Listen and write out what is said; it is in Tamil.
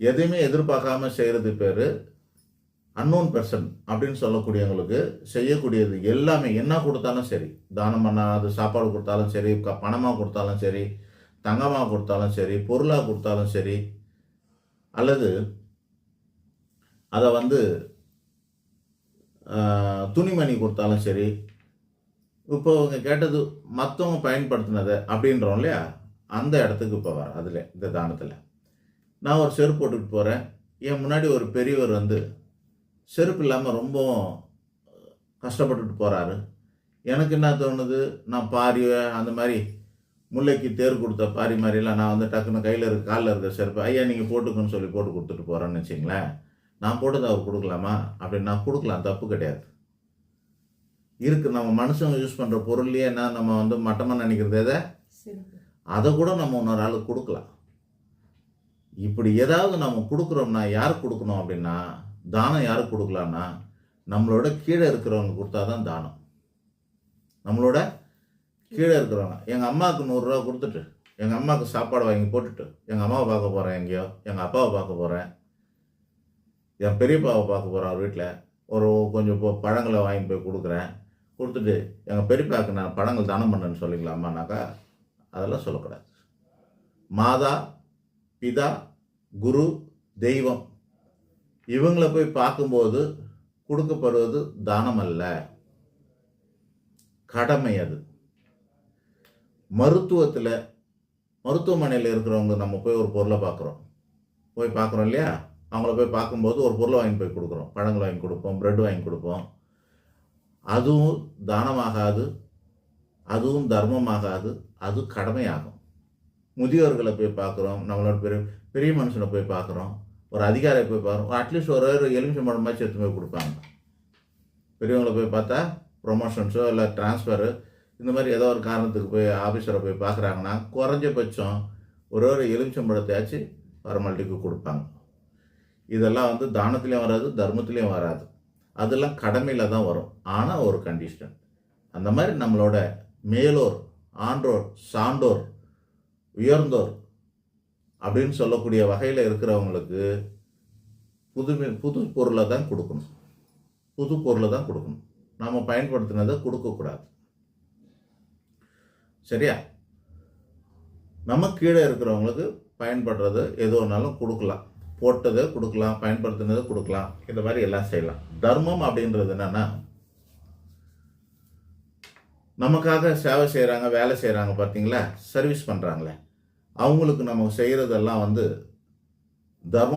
எதையுமே எதிர்பார்க்காம செய்கிறது பேர் அன்னோன் பெர்சன் அப்படின்னு சொல்லக்கூடியவங்களுக்கு செய்யக்கூடியது எல்லாமே என்ன கொடுத்தாலும் சரி, தானம் பண்ண அது சாப்பாடு கொடுத்தாலும் சரி, பணமாக கொடுத்தாலும் சரி, தங்கமாக கொடுத்தாலும் சரி, பொருளாக கொடுத்தாலும் சரி, அல்லது அதை வந்து துணிமணி கொடுத்தாலும் சரி. இப்போ அவங்க கேட்டது மற்றவங்க பயன்படுத்தினதை அப்படின்றோம் இல்லையா, அந்த இடத்துக்கு இப்போ வர அதில் இந்த தானத்தில் நான் ஒரு செருப்பு போட்டுக்கிட்டு போகிறேன். என் முன்னாடி ஒரு பெரியவர் வந்து செருப்பு இல்லாமல் ரொம்ப கஷ்டப்பட்டுட்டு போகிறாரு. எனக்கு என்ன தோணுது, நான் பாரி அந்த மாதிரி முல்லைக்கு தேர் கொடுத்த பாரி மாதிரிலாம் நான் வந்து டக்குன்னு கையில் இருக்க காலில் இருக்கிற செருப்பு ஐயா நீங்கள் போட்டுக்குன்னு சொல்லி போட்டு கொடுத்துட்டு போகிறேன்னு வச்சிங்களேன். நான் போட்டதை அவர் கொடுக்கலாமா அப்படின்னு நான் கொடுக்கலாம், தப்பு கிடையாது. இருக்குது நம்ம மனுஷங்க யூஸ் பண்ணுற பொருள்லேயே என்ன நம்ம வந்து மட்டமாக நினைக்கிறது எதை, அதை கூட நம்ம இன்னொரு ஆளுக்கு கொடுக்கலாம். இப்படி ஏதாவது நம்ம கொடுக்குறோம்னா யாருக்கு கொடுக்கணும் அப்படின்னா, தானம் யாருக்கு கொடுக்கலான்னா நம்மளோட கீழே இருக்கிறவங்க கொடுத்தா தான் தானம். நம்மளோட கீழே இருக்கிறவங்க. எங்கள் அம்மாவுக்கு 100 ரூபா கொடுத்துட்டு எங்கள் அம்மாவுக்கு சாப்பாடு வாங்கி போட்டுட்டு எங்கள் அம்மாவை பார்க்க போகிறேன், எங்கேயோ எங்கள் அப்பாவை பார்க்க போகிறேன், என் பெரியப்பாவை பார்க்க போகிறேன், அவர் வீட்டில் ஒரு கொஞ்சம் பழங்களை வாங்கி போய் கொடுக்குறேன். கொடுத்துட்டு எங்கள் பெரியப்பாவுக்கு நான் பழங்கள் தானம் பண்ணேன்னு சொல்லிக்கலாமான்னாக்கா அதெல்லாம் சொல்லக்கூடாது. மாதா, பிதா, குரு, தெய்வம் இவங்களை போய் பார்க்கும்போது கொடுக்கப்படுவது தானம் அல்ல, கடமை. அது மருத்துவமனையில் இருக்கிறவங்க நம்ம போய் ஒரு பொருளை பார்க்குறோம் இல்லையா, அவங்கள போய் பார்க்கும்போது ஒரு பொருளை வாங்கி போய் கொடுக்குறோம், பழங்கள் வாங்கி கொடுப்போம், பிரெட் வாங்கி கொடுப்போம். அதுவும் தானமாகாது, அதுவும் தர்மமாகாது, அது கடமையாகும். முதியோர்களை போய் பார்க்குறோம், நம்மளோட பெரிய மனுஷனை போய் பார்க்குறோம், ஒரு அதிகாரியை போய் பார்க்குறோம், அட்லீஸ்ட் ஒரு எலுமிச்சம்பழமாச்சு எடுத்து போய் கொடுப்பாங்க. பெரியவங்களை போய் பார்த்தா ப்ரொமோஷன்ஸோ இல்லை ட்ரான்ஸ்ஃபரு இந்த மாதிரி ஏதோ ஒரு காரணத்துக்கு போய் ஆஃபீஸரை போய் பார்க்குறாங்கன்னா குறைஞ்சபட்சம் ஒரு எலுமிச்சம்பழத்தையாச்சு ஃபார்மாலிட்டிக்கு கொடுப்பாங்க. இதெல்லாம் வந்து தானத்துலேயும் வராது, தர்மத்துலேயும் வராது, அதெல்லாம் கடமையில் தான் வரும். ஆனால் ஒரு கண்டிஷன், அந்த மாதிரி நம்மளோட மேலோர், ஆன்றோர், சான்றோர், உயர்ந்தோர் அப்படின்னு சொல்லக்கூடிய வகையில் இருக்கிறவங்களுக்கு புது பொருளை தான் கொடுக்கணும். புது பொருளை தான் கொடுக்கணும், நம்ம பயன்படுத்தினதை கொடுக்கக்கூடாது. சரியா? நம்ம கீழே இருக்கிறவங்களுக்கு பயன்படுறது எது ஒன்றாலும் கொடுக்கலாம், போட்டதை கொடுக்கலாம், பயன்படுத்தினதை கொடுக்கலாம், இந்த மாதிரி எல்லாம் செய்யலாம். தர்மம் அப்படின்றது என்னன்னா, நமக்காக சேவை செய்கிறாங்க, வேலை செய்கிறாங்க பார்த்தீங்களா, சர்வீஸ் பண்ணுறாங்களே, அவங்களுக்கு நம்ம செய்கிறதெல்லாம் வந்து தர்மம்.